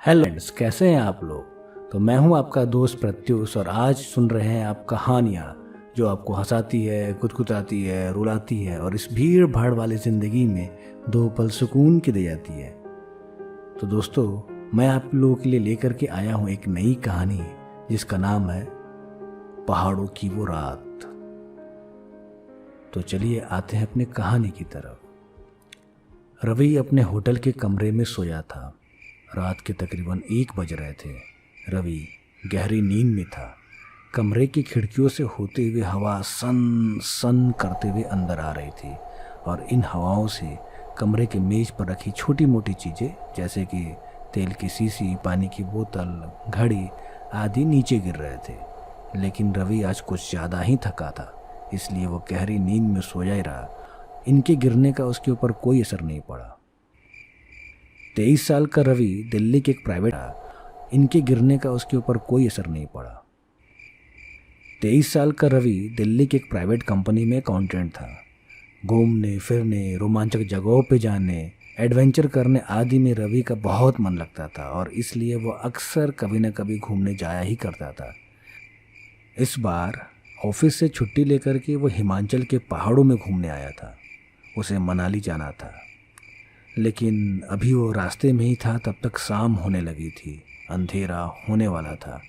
Hello friends, कैसे हैं आप लोग। तो मैं हूं आपका दोस्त प्रत्युष और आज सुन रहे हैं आप कहानियां जो आपको हंसाती है, कुतकुताती है, रुलाती है और इस भीड़ भाड़ वाली ज़िंदगी में दो पल सुकून की दे जाती है। तो दोस्तों, मैं आप लोगों के लिए लेकर के आया हूं एक नई कहानी जिसका नाम है पहाड़ों की वो रात। तो चलिए आते हैं अपने कहानी की तरफ। रवि अपने होटल के कमरे में सोया था। रात के तकरीबन 1 बज रहे थे। रवि गहरी नींद में था। कमरे की खिड़कियों से होते हुए हवा सन सन करते हुए अंदर आ रही थी और इन हवाओं से कमरे के मेज पर रखी छोटी मोटी चीज़ें जैसे कि तेल की शीशी, पानी की बोतल, घड़ी आदि नीचे गिर रहे थे। लेकिन रवि आज कुछ ज़्यादा ही थका था, इसलिए वो गहरी नींद में सोया ही रहा। इनके गिरने का उसके ऊपर कोई असर नहीं पड़ा। 23 साल का रवि दिल्ली के एक प्राइवेट इनके गिरने का उसके ऊपर कोई असर नहीं पड़ा। 23 साल का रवि दिल्ली की एक प्राइवेट कंपनी में अकाउंटेंट था। घूमने फिरने, रोमांचक जगहों पे जाने, एडवेंचर करने आदि में रवि का बहुत मन लगता था और इसलिए वो अक्सर कभी न कभी घूमने जाया ही करता था। इस बार ऑफिस से छुट्टी लेकर के वो हिमाचल के पहाड़ों में घूमने आया था। उसे मनाली जाना था, लेकिन अभी वो रास्ते में ही था तब तक शाम होने लगी थी। अंधेरा होने वाला था।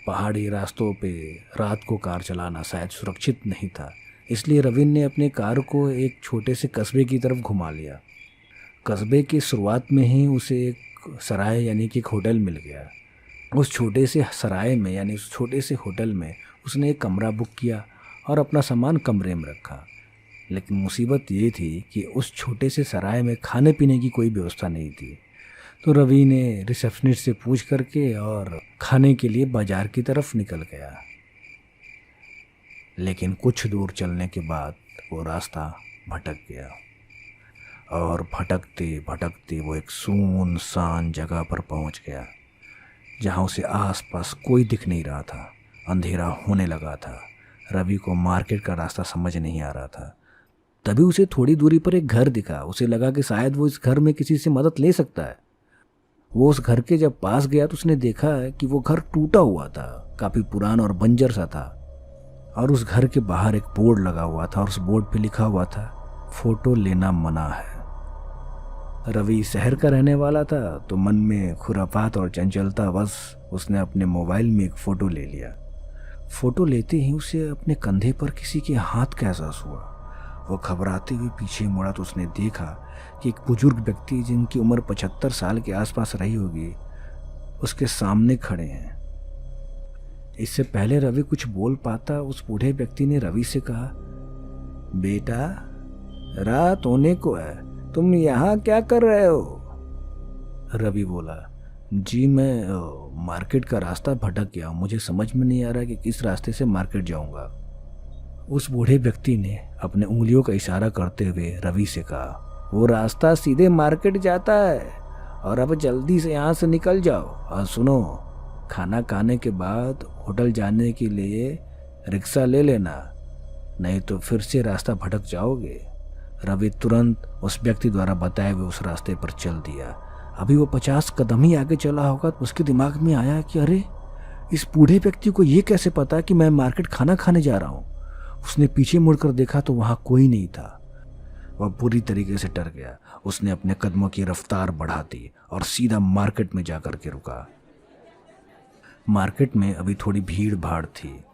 पहाड़ी रास्तों पे रात को कार चलाना शायद सुरक्षित नहीं था, इसलिए रविन ने अपने कार को एक छोटे से कस्बे की तरफ घुमा लिया। कस्बे की शुरुआत में ही उसे एक सराय यानी कि एक होटल मिल गया। उस छोटे से सराय में यानी उस छोटे से होटल में उसने एक कमरा बुक किया और अपना सामान कमरे में रखा। लेकिन मुसीबत ये थी कि उस छोटे से सराय में खाने पीने की कोई व्यवस्था नहीं थी। तो रवि ने रिसेप्शनिस्ट से पूछ करके और खाने के लिए बाजार की तरफ निकल गया। लेकिन कुछ दूर चलने के बाद वो रास्ता भटक गया और भटकते भटकते वो एक सुनसान जगह पर पहुंच गया जहां उसे आसपास कोई दिख नहीं रहा था। अंधेरा होने लगा था। रवि को मार्केट का रास्ता समझ नहीं आ रहा था। तभी उसे थोड़ी दूरी पर एक घर दिखा। उसे लगा कि शायद वो इस घर में किसी से मदद ले सकता है। वो उस घर के जब पास गया तो उसने देखा कि वो घर टूटा हुआ था, काफ़ी पुराना और बंजर सा था। और उस घर के बाहर एक बोर्ड लगा हुआ था और उस बोर्ड पे लिखा हुआ था, फोटो लेना मना है। रवि शहर का रहने वाला था तो मन में खुरापात और चंचलता बस उसने अपने मोबाइल में एक फ़ोटो ले लिया। फ़ोटो लेते ही उसे अपने कंधे पर किसी के हाथ का एहसास हुआ। वो घबराते हुए पीछे मुड़ा तो उसने देखा कि एक बुजुर्ग व्यक्ति जिनकी उम्र 75 साल के आसपास रही होगी उसके सामने खड़े हैं। इससे पहले रवि कुछ बोल पाता, उस बूढ़े व्यक्ति ने रवि से कहा, बेटा, रात होने को है, तुम यहाँ क्या कर रहे हो? रवि बोला, जी मैं मार्केट का रास्ता भटक गया हूँ, मुझे समझ में नहीं आ रहा कि किस रास्ते से मार्केट जाऊँगा। उस बूढ़े व्यक्ति ने अपने उंगलियों का इशारा करते हुए रवि से कहा, वो रास्ता सीधे मार्केट जाता है और अब जल्दी से यहाँ से निकल जाओ। और सुनो, खाना खाने के बाद होटल जाने के लिए रिक्शा ले लेना, नहीं तो फिर से रास्ता भटक जाओगे। रवि तुरंत उस व्यक्ति द्वारा बताए हुए उस रास्ते पर चल दिया। अभी वो 50 कदम ही आगे चला होगा तो उसके दिमाग में आया कि अरे, इस बूढ़े व्यक्ति को ये कैसे पता कि मैं मार्केट खाना खाने जा रहा हूँ। उसने पीछे मुड़कर देखा तो वहां कोई नहीं था। वह पूरी तरीके से डर गया। उसने अपने कदमों की रफ्तार बढ़ा दी और सीधा मार्केट में जाकर के रुका। मार्केट में अभी थोड़ी भीड़ भाड़ थी।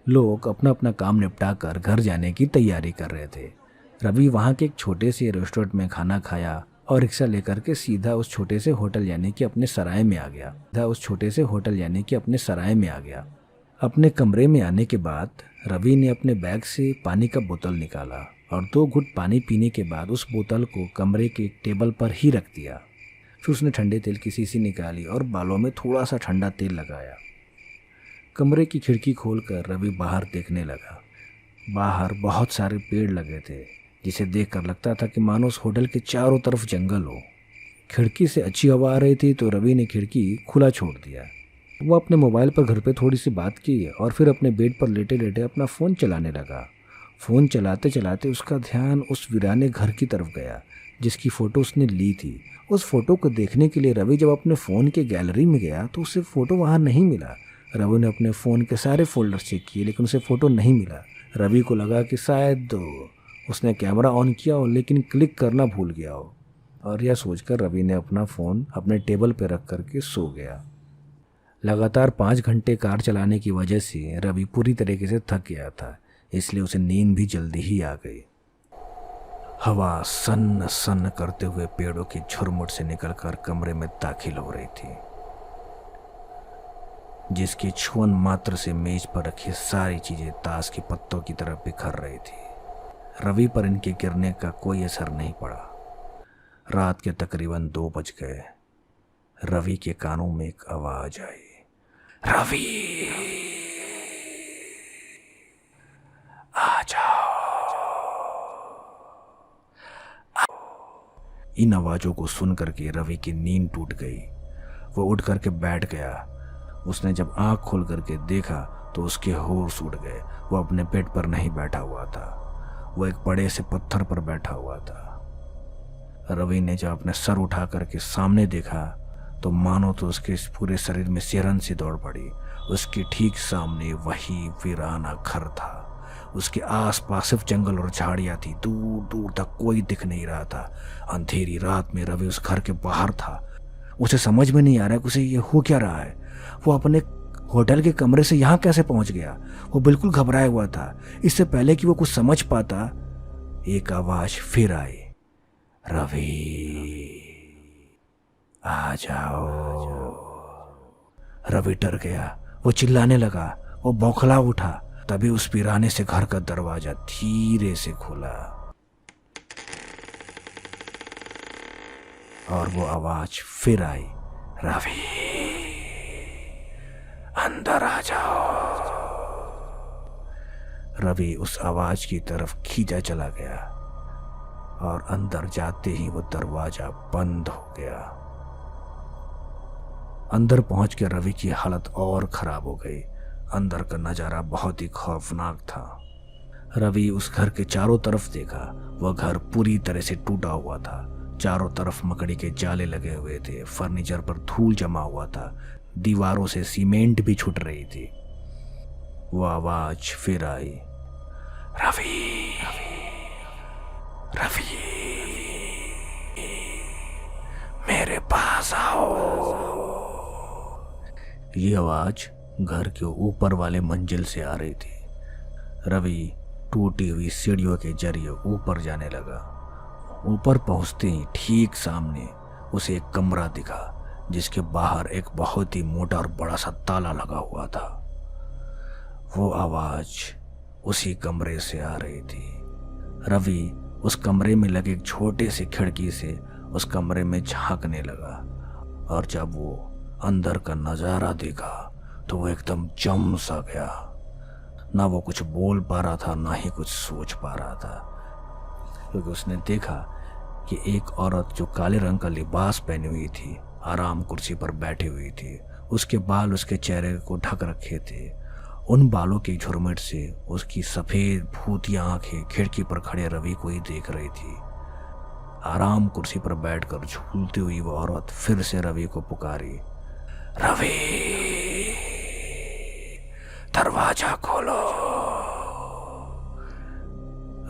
लोग अपना अपना काम निपटा कर घर जाने की तैयारी कर रहे थे। रवि वहां के एक छोटे से रेस्टोरेंट में खाना खाया और रिक्शा लेकर के सीधा उस छोटे से होटल यानी कि अपने सराय में आ गया। अपने कमरे में आने के बाद रवि ने अपने बैग से पानी का बोतल निकाला और 2 घुट पानी पीने के बाद उस बोतल को कमरे के टेबल पर ही रख दिया। फिर उसने ठंडे तेल की शीशी निकाली और बालों में थोड़ा सा ठंडा तेल लगाया। कमरे की खिड़की खोलकर रवि बाहर देखने लगा। बाहर बहुत सारे पेड़ लगे थे, जिसे देखकर लगता था कि मानो उस होटल के चारों तरफ जंगल हो। खिड़की से अच्छी हवा आ रही थी तो रवि ने खिड़की खुला छोड़ दिया। वो अपने मोबाइल पर घर पे थोड़ी सी बात की और फिर अपने बेड पर लेटे लेटे अपना फ़ोन चलाने लगा। फ़ोन चलाते चलाते उसका ध्यान उस वीराने घर की तरफ गया जिसकी फ़ोटो उसने ली थी उस फोटो को देखने के लिए रवि जब अपने फ़ोन के गैलरी में गया तो उसे फ़ोटो वहाँ नहीं मिला। रवि ने अपने फ़ोन के सारे फोल्डर चेक किए लेकिन उसे फ़ोटो नहीं मिला। रवि को लगा कि शायद उसने कैमरा ऑन किया हो लेकिन क्लिक करना भूल गया हो, और यह सोचकर रवि ने अपना फ़ोन अपने टेबल पर रख करके सो गया। लगातार 5 घंटे कार चलाने की वजह से रवि पूरी तरीके से थक गया था, इसलिए उसे नींद भी जल्दी ही आ गई। हवा सन्न सन्न करते हुए पेड़ों की झुरमुट से निकलकर कमरे में दाखिल हो रही थी, जिसकी छुअन मात्र से मेज पर रखी सारी चीजें ताश के पत्तों की तरह बिखर रही थी। रवि पर इनके गिरने का कोई असर नहीं पड़ा। रात के तकरीबन 2 बज गए। रवि के कानों में एक आवाज आई, रवि आ जाओ। इन आवाजों को सुन करके रवि की नींद टूट गई। वो उठ करके बैठ गया। उसने जब आंख खोल करके देखा तो उसके होश उड़ गए। वो अपने बेड पर नहीं बैठा हुआ था, वो एक बड़े से पत्थर पर बैठा हुआ था। रवि ने जब अपने सर उठा करके सामने देखा तो मानो तो उसके पूरे शरीर में सिरन सी दौड़ पड़ी। उसके ठीक सामने वही वीराना घर था। उसके आसपास सिर्फ जंगल और झाड़ियां थी, दूर दूर तक कोई दिख नहीं रहा था। अंधेरी रात में रवि उस घर के बाहर था। उसे समझ में नहीं आ रहा कि उसे ये हो क्या रहा है। वो अपने होटल के कमरे से यहाँ कैसे पहुंच गया। वो बिल्कुल घबराया हुआ था। इससे पहले कि वो कुछ समझ पाता, एक आवाज फिर आई, रवि आ जाओ। रवि डर गया। वो चिल्लाने लगा, वो बौखला उठा। तभी उस पिराने से घर का दरवाजा धीरे से खुला और वो आवाज फिर आई, रवि अंदर आ जाओ। रवि उस आवाज की तरफ खींचा चला गया और अंदर जाते ही वो दरवाजा बंद हो गया। अंदर पहुंच के रवि की हालत और खराब हो गई। अंदर का नजारा बहुत ही खौफनाक था। रवि उस घर के चारों तरफ देखा। वह घर पूरी तरह से टूटा हुआ था। चारों तरफ मकड़ी के जाले लगे हुए थे। फर्नीचर पर धूल जमा हुआ था। दीवारों से सीमेंट भी छूट रही थी। वो आवाज फिर आई, रवि रवि मेरे पास आओ। ये आवाज घर के ऊपर वाले मंजिल से आ रही थी। रवि टूटी हुई सीढ़ियों के जरिए ऊपर जाने लगा। ऊपर पहुंचते ही ठीक सामने उसे एक कमरा दिखा, जिसके बाहर एक बहुत ही मोटा और बड़ा सा ताला लगा हुआ था। वो आवाज उसी कमरे से आ रही थी। रवि उस कमरे में लगे एक छोटे से खिड़की से उस कमरे में झांकने लगा, और जब वो अंदर का नजारा देखा तो वो एकदम जम सा गया। ना वो कुछ बोल पा रहा था, ना ही कुछ सोच पा रहा था, क्योंकि उसने देखा कि एक औरत जो काले रंग का लिबास पहनी हुई थी आराम कुर्सी पर बैठी हुई थी। उसके बाल उसके चेहरे को ढक रखे थे। उन बालों की झुरमुट से उसकी सफेद भूतिया आंखें खिड़की पर खड़े रवि को ही देख रही थी। आराम कुर्सी पर बैठकर झूलती हुई वो औरत फिर से रवि को पुकारी, रवि दरवाजा खोलो।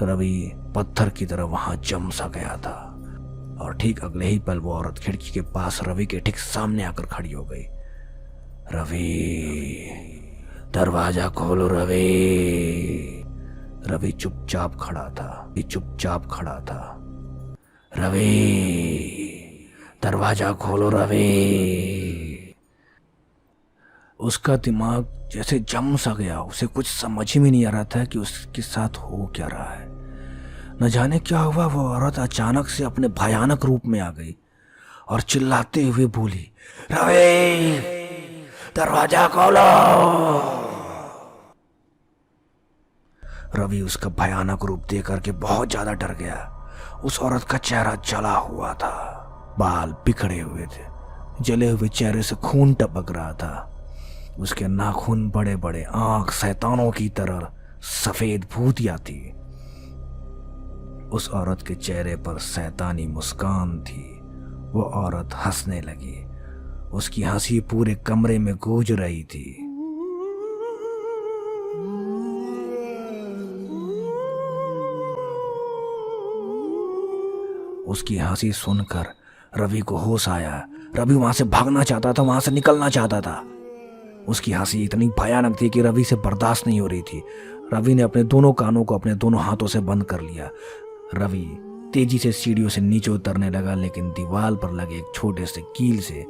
रवि पत्थर की तरह वहां जम सा गया था, और ठीक अगले ही पल वो औरत खिड़की के पास रवि के ठीक सामने आकर खड़ी हो गई। रवि दरवाजा खोलो रवि। रवि चुपचाप खड़ा था। रवि दरवाजा खोलो रवि। उसका दिमाग जैसे जम सा गया। उसे कुछ समझ ही में नहीं आ रहा था कि उसके साथ हो क्या रहा है। न जाने क्या हुआ, वो औरत अचानक से अपने भयानक रूप में आ गई और चिल्लाते हुए बोली, रवि दरवाजा खोलो। रवि उसका भयानक रूप देख करके बहुत ज्यादा डर गया। उस औरत का चेहरा जला हुआ था, बाल बिखरे हुए थे, जले हुए चेहरे से खून टपक रहा था। उसके नाखून बड़े बड़े, आंख शैतानों की तरह सफेद भूतिया थी। उस औरत के चेहरे पर शैतानी मुस्कान थी। वो औरत हंसने लगी। उसकी हंसी पूरे कमरे में गूंज रही थी। उसकी हंसी सुनकर रवि को होश आया। रवि वहां से भागना चाहता था, वहां से निकलना चाहता था। उसकी हंसी इतनी भयानक थी कि रवि से बर्दाश्त नहीं हो रही थी। रवि ने अपने दोनों कानों को अपने दोनों हाथों से बंद कर लिया। रवि तेजी से सीढ़ियों से नीचे उतरने लगा, लेकिन दीवार पर लगे एक छोटे से कील से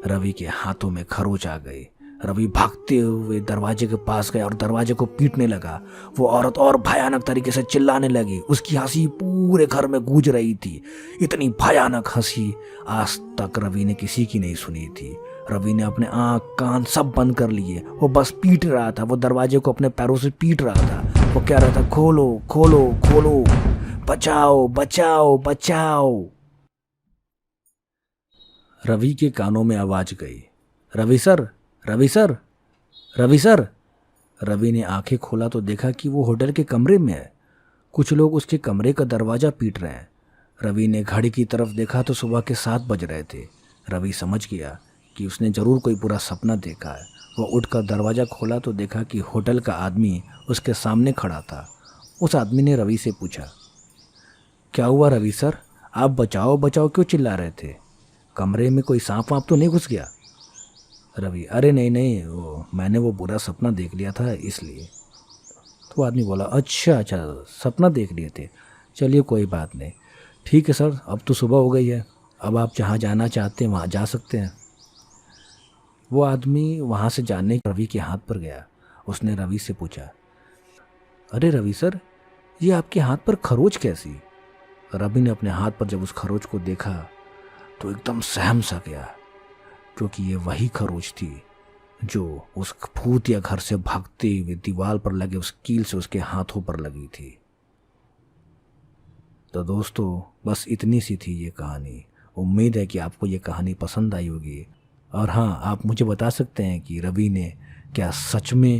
रवि के हाथों में खरोच आ गई। रवि भागते हुए दरवाजे के पास गया और दरवाजे को पीटने लगा। वो औरत और भयानक तरीके से चिल्लाने लगी। उसकी हंसी पूरे घर में गूंज रही थी। इतनी भयानक हंसी आज तक रवि ने किसी की नहीं सुनी थी। रवि ने अपने आँख कान सब बंद कर लिए। वो बस पीट रहा था। वो दरवाजे को अपने पैरों से पीट रहा था। वो कह रहा था, खोलो खोलो खोलो, बचाओ बचाओ बचाओ। रवि के कानों में आवाज गई, Ravi sir, Ravi sir, Ravi sir. Ravi ने आंखें खोला तो देखा कि वो होटल के कमरे में है। कुछ लोग उसके कमरे का दरवाज़ा पीट रहे हैं। रवि ने घड़ी की तरफ देखा तो सुबह के 7 बज रहे थे। रवि समझ गया कि उसने ज़रूर कोई बुरा सपना देखा है। वो उठकर दरवाज़ा खोला तो देखा कि होटल का आदमी उसके सामने खड़ा था। उस आदमी ने रवि से पूछा, क्या हुआ रवि सर, आप बचाओ बचाओ क्यों चिल्ला रहे थे? कमरे में कोई सांप वाप तो नहीं घुस गया? रवि, अरे नहीं नहीं, मैंने वो बुरा सपना देख लिया था इसलिए। तो आदमी बोला, अच्छा अच्छा, सपना देख लिए थे, चलिए कोई बात नहीं, ठीक है सर, अब तो सुबह हो गई है, अब आप जहाँ जाना चाहते हैं वहाँ जा सकते हैं। वो आदमी वहाँ से जाने रवि के हाथ पर गया। उसने रवि से पूछा, अरे रवि सर, ये आपके हाथ पर खरोच कैसी? रवि ने अपने हाथ पर जब उस खरोच को देखा तो एकदम सहम सा गया, क्योंकि ये वही खरोच थी जो उस भूतिया घर से भागते हुए दीवार पर लगे उस कील से उसके हाथों पर लगी थी। तो दोस्तों, बस इतनी सी थी ये कहानी। उम्मीद है कि आपको ये कहानी पसंद आई होगी। और हाँ, आप मुझे बता सकते हैं कि रवि ने क्या सच में